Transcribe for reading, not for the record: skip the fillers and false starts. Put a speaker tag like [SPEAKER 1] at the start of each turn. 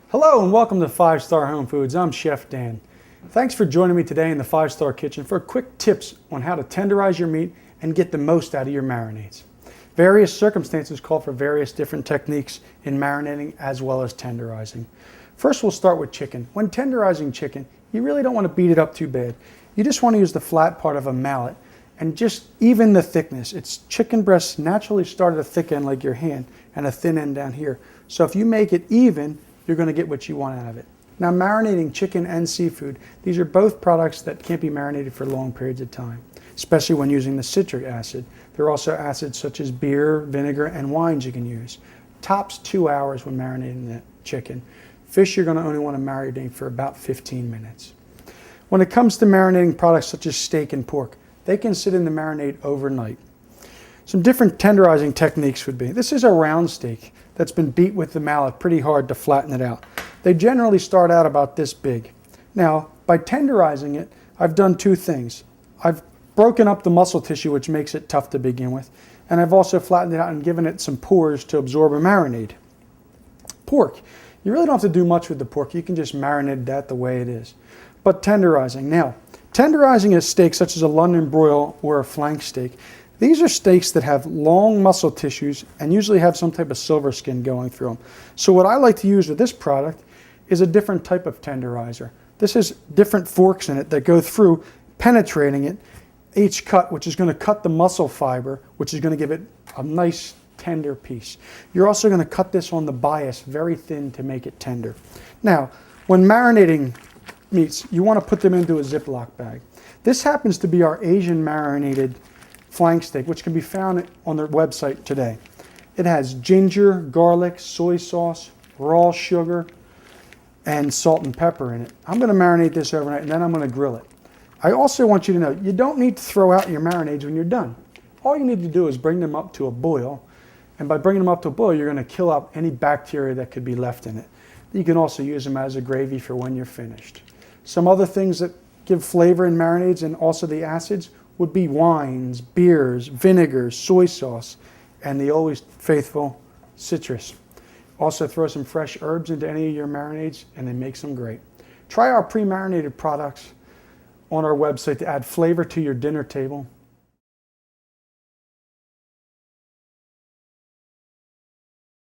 [SPEAKER 1] Hello and welcome to 5-Star Home Foods. I'm Chef Dan. Thanks for joining me today in the 5-Star Kitchen for quick tips on how to tenderize your meat and get the most out of your marinades. Various circumstances call for various different techniques in marinating as well as tenderizing. First, we'll start with chicken. When tenderizing chicken, you really don't want to beat it up too bad. You just want to use the flat part of a mallet and just even the thickness. It's chicken breasts naturally start at a thick end like your hand and a thin end down here. So if you make it even, you're going to get what you want out of it. Now, marinating chicken and seafood, these are both products that can't be marinated for long periods of time, especially when using the citric acid. There are also acids such as beer, vinegar, and wines you can use. Tops 2 hours when marinating the chicken. Fish, you're going to only want to marinate for about 15 minutes. When it comes to marinating products such as steak and pork, they can sit in the marinade overnight. Some different tenderizing techniques would be, this is a round steak that's been beat with the mallet pretty hard to flatten it out. They generally start out about this big. Now, by tenderizing it, I've done two things. I've broken up the muscle tissue, which makes it tough to begin with, and I've also flattened it out and given it some pores to absorb a marinade. Pork, you really don't have to do much with the pork. You can just marinate that the way it is. But tenderizing. Now, tenderizing a steak such as a London broil or a flank steak, these are steaks that have long muscle tissues and usually have some type of silver skin going through them. So what I like to use with this product is a different type of tenderizer. This has different forks in it that go through, penetrating it, each cut, which is going to cut the muscle fiber, which is going to give it a nice tender piece. You're also going to cut this on the bias very thin to make it tender. Now, when marinating meats, you want to put them into a Ziploc bag. This happens to be our Asian marinated flank steak, which can be found on their website today. It has ginger, garlic, soy sauce, raw sugar, and salt and pepper in it. I'm going to marinate this overnight and then I'm going to grill it. I also want you to know, you don't need to throw out your marinades when you're done. All you need to do is bring them up to a boil, and by bringing them up to a boil, you're going to kill out any bacteria that could be left in it. You can also use them as a gravy for when you're finished. Some other things that give flavor in marinades and also the acids would be wines, beers, vinegars, soy sauce, and the always faithful citrus. Also throw some fresh herbs into any of your marinades and they make them great. Try our pre-marinated products on our website to add flavor to your dinner table